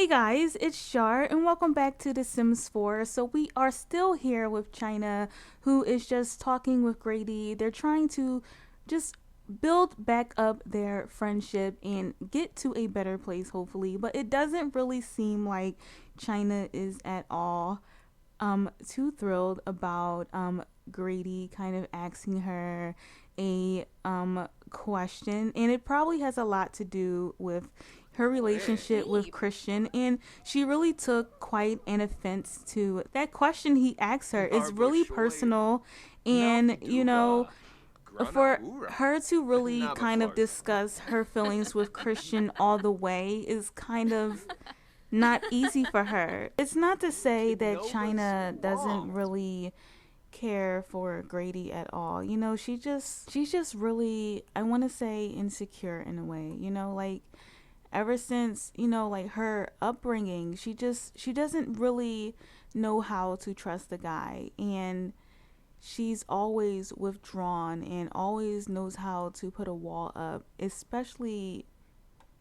Hey guys, it's Shar and welcome back to The Sims 4. So we are still here with Chyna, who is just talking with Grady. They're trying to just build back up their friendship and get to a better place hopefully, but it doesn't really seem like Chyna is at all too thrilled about Grady kind of asking her a question, and it probably has a lot to do with her relationship with Christian, and she really took quite an offense to that question he asked her. It's really personal, and for her to really kind of discuss her feelings with Christian all the way is kind of not easy for her. It's not to say that Chyna doesn't really care for Grady at all. She's just really, I want to say, insecure in a way. Like ever since, like her upbringing, she doesn't really know how to trust a guy, and she's always withdrawn and always knows how to put a wall up, especially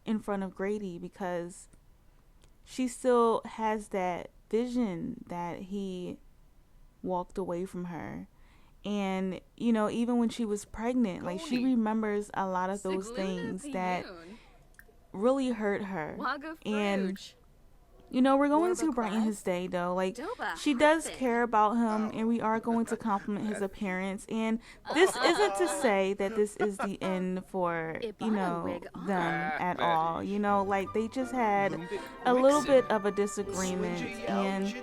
in front of Grady, because she still has that vision that he walked away from her. And even when she was pregnant, like she remembers a lot of those things that really hurt her. And we're going to brighten his day though. Like, she does care about him, and we are going to compliment his appearance. And this isn't to say that this is the end for, them at all. Like they just had a little bit of a disagreement, and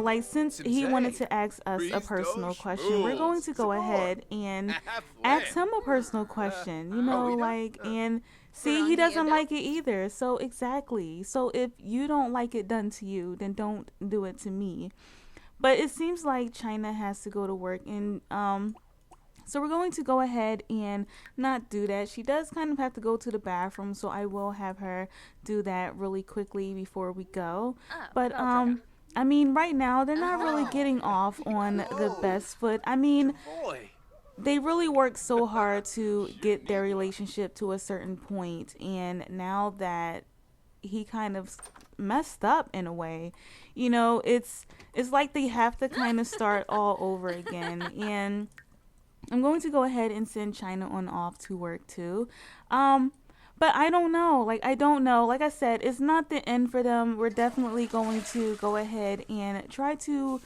like since he wanted to ask us a personal question, we're going to go ahead and ask him a personal question, and see, he doesn't like it either. So exactly. So if you don't like it done to you, then don't do it to me. But it seems like Chyna has to go to work, and so we're going to go ahead and not do that. She does kind of have to go to the bathroom, so I will have her do that really quickly before we go. But I mean, right now they're not really getting off on the best foot. I mean, they really worked so hard to get their relationship to a certain point, and now that he kind of messed up in a way, it's like they have to kind of start all over again. And I'm going to go ahead and send Chyna on off to work too. But I don't know. Like I said, it's not the end for them. We're definitely going to go ahead and try to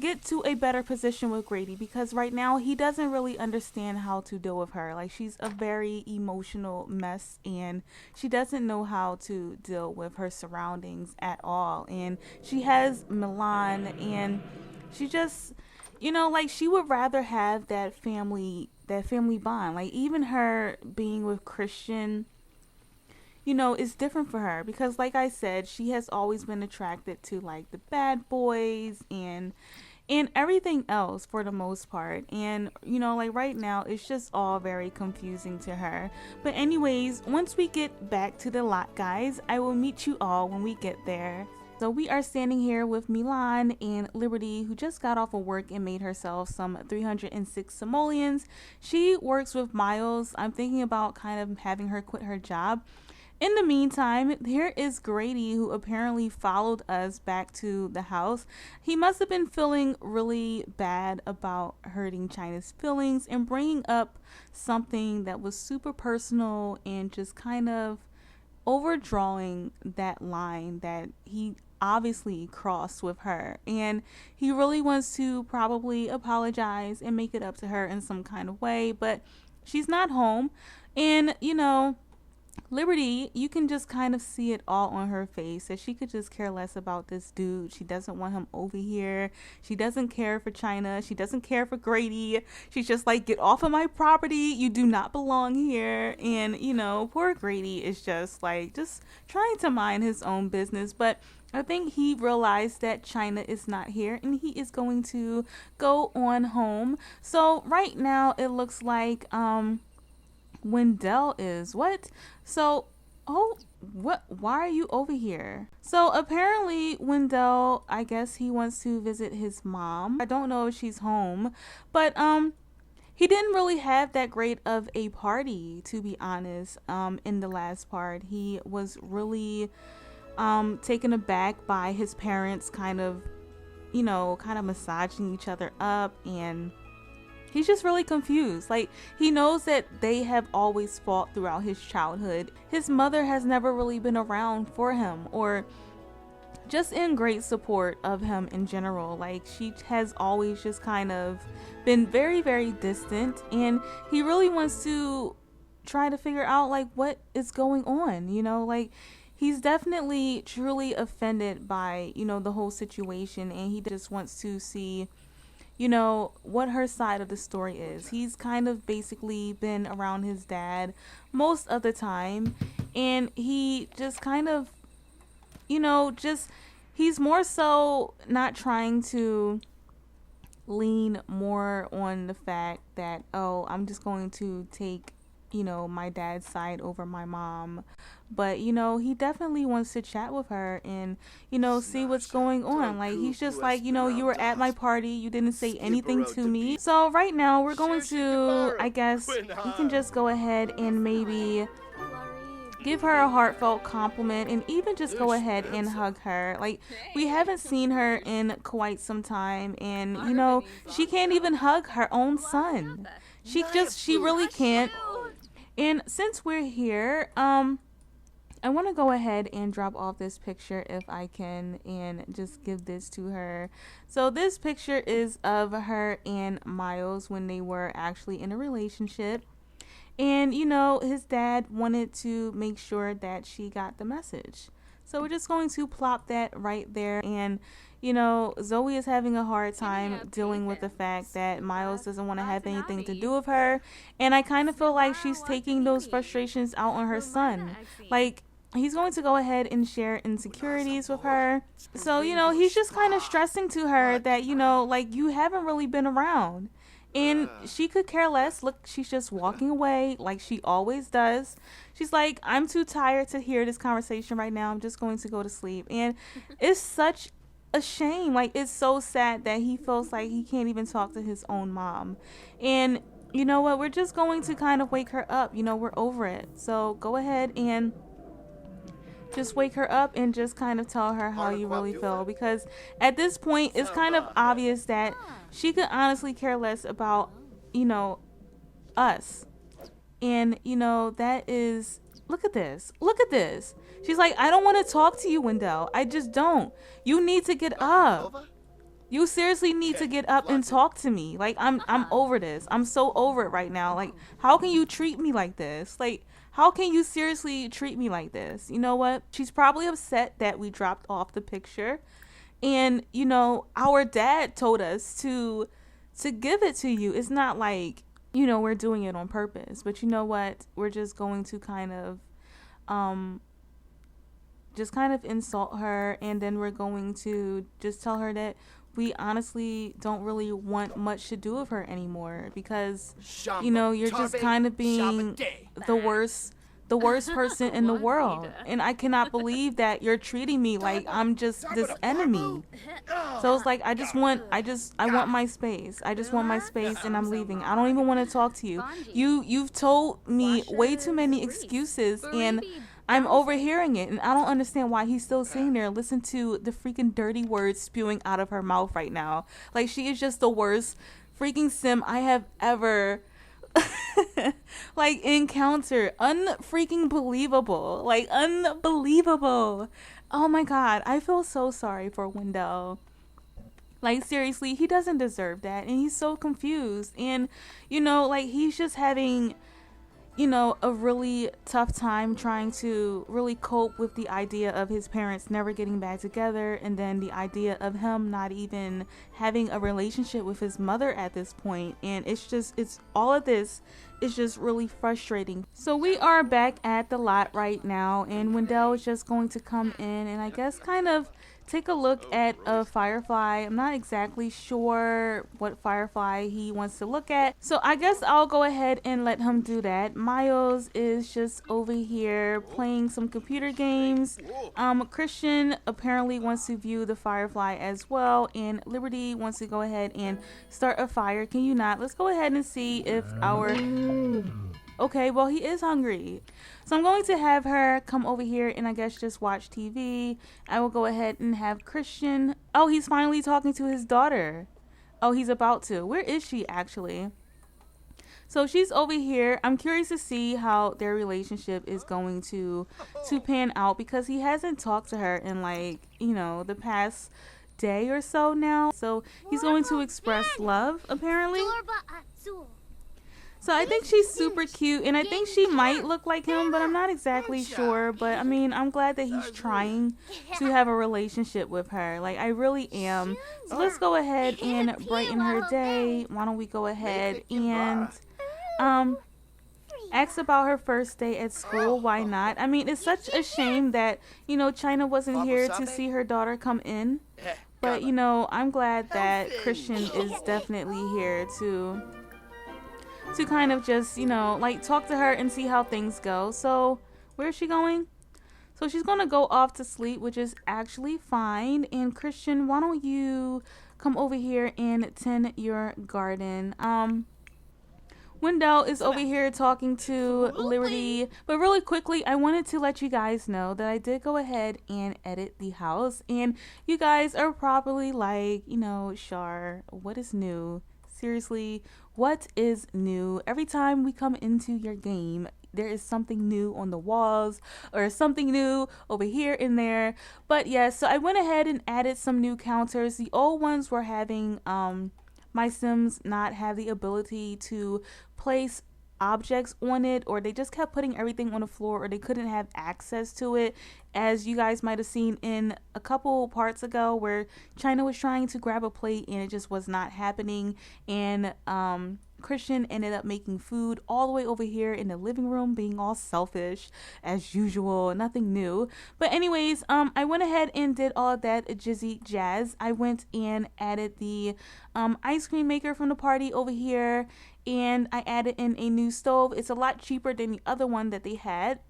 get to a better position with Grady, because right now he doesn't really understand how to deal with her. Like, she's a very emotional mess, and she doesn't know how to deal with her surroundings at all. And she has Milan, and she just, like she would rather have that family bond. Like, even her being with Christian, it's different for her, because like I said, she has always been attracted to like the bad boys and everything else for the most part. And like right now it's just all very confusing to her. But anyways, once we get back to the lot, guys, I will meet you all when we get there. So we are standing here with Milan and Liberty, who just got off of work and made herself some 306 simoleons. She works with Myles. I'm thinking about kind of having her quit her job. In the meantime, here is Grady, who apparently followed us back to the house. He must have been feeling really bad about hurting Chyna's feelings and bringing up something that was super personal and just kind of overdrawing that line that he obviously crossed with her. And he really wants to probably apologize and make it up to her in some kind of way, but she's not home. And Liberty, you can just kind of see it all on her face that she could just care less about this dude. She doesn't want him over here. She doesn't care for Chyna. She doesn't care for Grady. She's just like, get off of my property. You do not belong here. And, poor Grady is just like, just trying to mind his own business. But I think he realized that Chyna is not here, and he is going to go on home. So right now it looks like, Wendell is what? So, why are you over here? So apparently Wendell, I guess he wants to visit his mom. I don't know if she's home, but he didn't really have that great of a party, to be honest. In the last part, he was really taken aback by his parents kind of, you know, kind of massaging each other up, and he's just really confused. Like, he knows that they have always fought throughout his childhood. His mother has never really been around for him, or just in great support of him in general. Like, she has always just kind of been very, very distant, and he really wants to try to figure out like what is going on, you know. Like, he's definitely truly offended by, you know, the whole situation, and he just wants to see, you know, what her side of the story is. He's kind of basically been around his dad most of the time, and he just kind of, you know, just, he's more so not trying to lean more on the fact that, oh, I'm just going to take, you know, my dad's side over my mom. But, you know, he definitely wants to chat with her and, you know, see what's going on. Like, he's just like, you know, you were at my party, you didn't say anything to me. So right now we're going to, I guess, we can just go ahead and maybe give her a heartfelt compliment, and even just go ahead and hug her. Like, we haven't seen her in quite some time, and, you know, she can't even hug her own son. She really can't. And since we're here, I want to go ahead and drop off this picture if I can, and just give this to her. So this picture is of her and Myles when they were actually in a relationship. And, you know, his dad wanted to make sure that she got the message. So we're just going to plop that right there. And, you know, Zoe is having a hard time dealing with the fact that Myles doesn't want to have anything to do with her. And I kind of feel like she's taking those frustrations out on her son. Like, he's going to go ahead and share insecurities with her. So, you know, he's just kind of stressing to her that, you know, like, you haven't really been around. And she could care less. Look, she's just walking away like she always does. She's like, I'm too tired to hear this conversation right now. I'm just going to go to sleep. And it's such a shame. Like, it's so sad that he feels like he can't even talk to his own mom. And you know what? We're just going to kind of wake her up. You know, we're over it. So go ahead and just wake her up and just kind of tell her how you really feel, because at this point it's kind of obvious that she could honestly care less about, you know, us. And, you know, that is, look at this, she's like, I don't want to talk to you, Wendell. I just don't. You need to get up. You seriously need to get up and talk to me. Like, I'm over this. I'm so over it right now. Like, how can you treat me like this? Like, how can you seriously treat me like this? You know what? She's probably upset that we dropped off the picture. And, you know, our dad told us to give it to you. It's not like, you know, we're doing it on purpose. But you know what? We're just going to kind of insult her. And then we're going to just tell her that we honestly don't really want much to do with her anymore, because, you know, you're just kind of being the worst person in the world. And I cannot believe that you're treating me like I'm just this enemy. So it's like, I want my space. I just want my space, and I'm leaving. I don't even want to talk to you. You've told me way too many excuses, and I'm overhearing it, and I don't understand why he's still sitting there. Listen to the freaking dirty words spewing out of her mouth right now. Like, she is just the worst freaking sim I have ever like encountered. Unfreaking believable. Like, unbelievable. Oh my god, I feel so sorry for Wendell. Like, seriously, he doesn't deserve that, and he's so confused. And, you know, like, he's just having, you know, a really tough time trying to really cope with the idea of his parents never getting back together, and then the idea of him not even having a relationship with his mother at this point. And it's all of this is just really frustrating. So we are back at the lot right now, and Wendell is just going to come in and I guess kind of take a look at a firefly. I'm not exactly sure what firefly he wants to look at, so I guess I'll go ahead and let him do that. Myles is just over here playing some computer games. Christian apparently wants to view the firefly as well, and Liberty wants to go ahead and start a fire. Can you not? Let's go ahead and see if our Okay, well, he is hungry. So I'm going to have her come over here and I guess just watch TV. I will go ahead and have Christian. Oh, he's finally talking to his daughter. Oh, he's about to. Where is she actually? So she's over here. I'm curious to see how their relationship is going to pan out because he hasn't talked to her in like, you know, the past day or so now. So he's going to express love apparently. So I think she's super cute and I think she might look like him, but I'm not exactly sure. But I mean, I'm glad that he's trying to have a relationship with her. Like, I really am. So let's go ahead and brighten her day. Why don't we go ahead and ask about her first day at school. Why not? I mean, it's such a shame that, you know, Chyna wasn't here to see her daughter come in. But, you know, I'm glad that Christian is definitely here to kind of just, you know, like talk to her and see how things go. So where is she going? So she's going to go off to sleep, which is actually fine. And Christian, why don't you come over here and tend your garden? Wendell is over here talking to Liberty. But really quickly, I wanted to let you guys know that I did go ahead and edit the house. And you guys are probably like, you know, Char, what is new? Seriously, what is new? Every time we come into your game, there is something new on the walls or something new over here and there. But yeah, so I went ahead and added some new counters. The old ones were having my Sims not have the ability to place objects on it, or they just kept putting everything on the floor, or they couldn't have access to it, as you guys might have seen in a couple parts ago where Chyna was trying to grab a plate and it just was not happening. And Christian ended up making food all the way over here in the living room, being all selfish as usual, nothing new. But anyways, I went ahead and did all of that jizzy jazz. I went and added the ice cream maker from the party over here, and I added in a new stove. It's a lot cheaper than the other one that they had.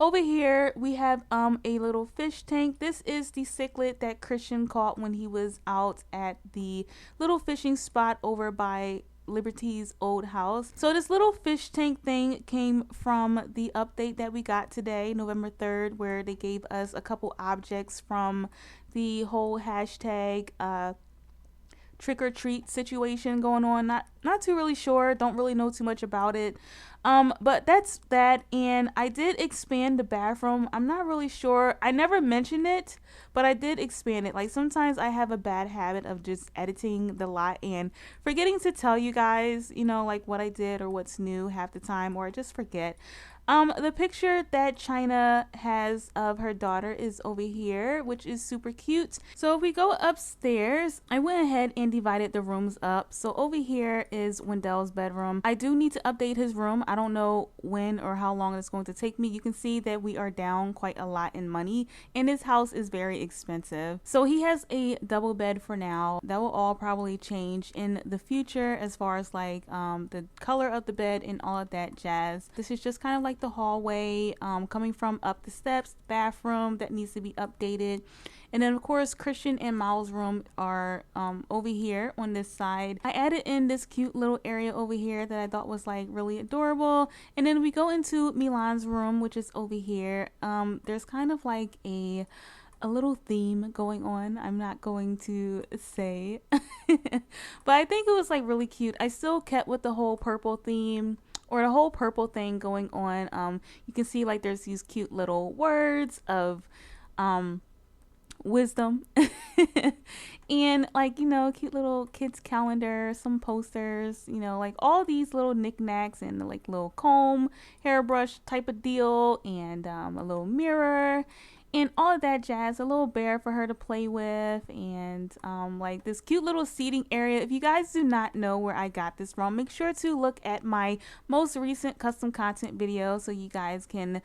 Over here we have a little fish tank. This is the cichlid that Christian caught when he was out at the little fishing spot over by Liberty's old house. So this little fish tank thing came from the update that we got today, November 3rd, where they gave us a couple objects from the whole hashtag trick or treat situation going on. Not too really sure, don't really know too much about it. But that's that. And I did expand the bathroom. I'm not really sure, I never mentioned it, but I did expand it. Like, sometimes I have a bad habit of just editing the lot and forgetting to tell you guys, you know, like what I did or what's new half the time, or I just forget. The picture that Chyna has of her daughter is over here, which is super cute. So if we go upstairs, I went ahead and divided the rooms up. So over here is Wendell's bedroom. I do need to update his room. I don't know when or how long it's going to take me. You can see that we are down quite a lot in money, and his house is very expensive. So he has a double bed for now. That will all probably change in the future as far as like the color of the bed and all of that jazz. This is just kind of like the hallway coming from up the steps, bathroom that needs to be updated. And then of course Christian and Myles' room are over here on this side. I added in this cute little area over here that I thought was like really adorable. And then we go into Milan's room, which is over here. There's kind of like a little theme going on. I'm not going to say but I think it was like really cute. I still kept with the whole purple theme, or the whole purple thing going on. You can see like there's these cute little words of wisdom and like, you know, cute little kids calendar, some posters, you know, like all these little knickknacks, and like little comb, hairbrush type of deal, and a little mirror and all of that jazz, a little bear for her to play with, and like this cute little seating area. If you guys do not know where I got this from, make sure to look at my most recent custom content video so you guys can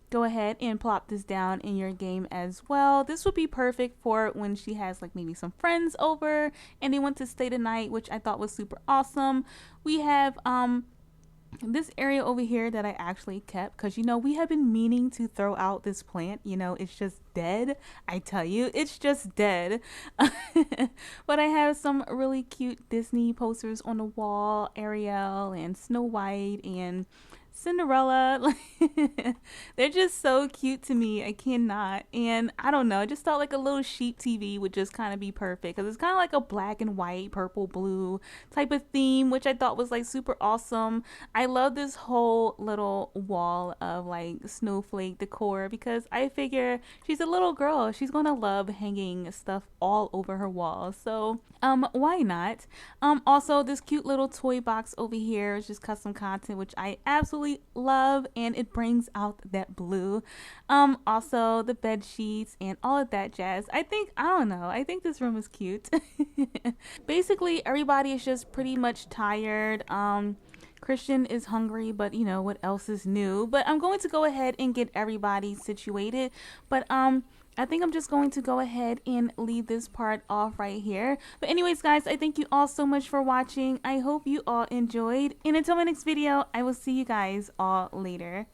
go ahead and plop this down in your game as well. This would be perfect for when she has like maybe some friends over and they want to stay the night, which I thought was super awesome. We have this area over here that I actually kept, because you know we have been meaning to throw out this plant. You know, it's just dead. I tell you, it's just dead. But I have some really cute Disney posters on the wall: Ariel and Snow White and Cinderella. They're just so cute to me. I cannot. And I don't know, I just thought like a little sheep TV would just kind of be perfect, because it's kind of like a black and white, purple, blue type of theme, which I thought was like super awesome. I love this whole little wall of like snowflake decor, because I figure she's a little girl. She's going to love hanging stuff all over her walls. So, why not? Also, this cute little toy box over here is just custom content, which I absolutely love, and it brings out that blue. Also the bed sheets and all of that jazz. I don't know, I think this room is cute. Basically, everybody is just pretty much tired. Christian is hungry, but you know what else is new? But I'm going to go ahead and get everybody situated. But I think I'm just going to go ahead and leave this part off right here. But anyways, guys, I thank you all so much for watching. I hope you all enjoyed. And until my next video, I will see you guys all later.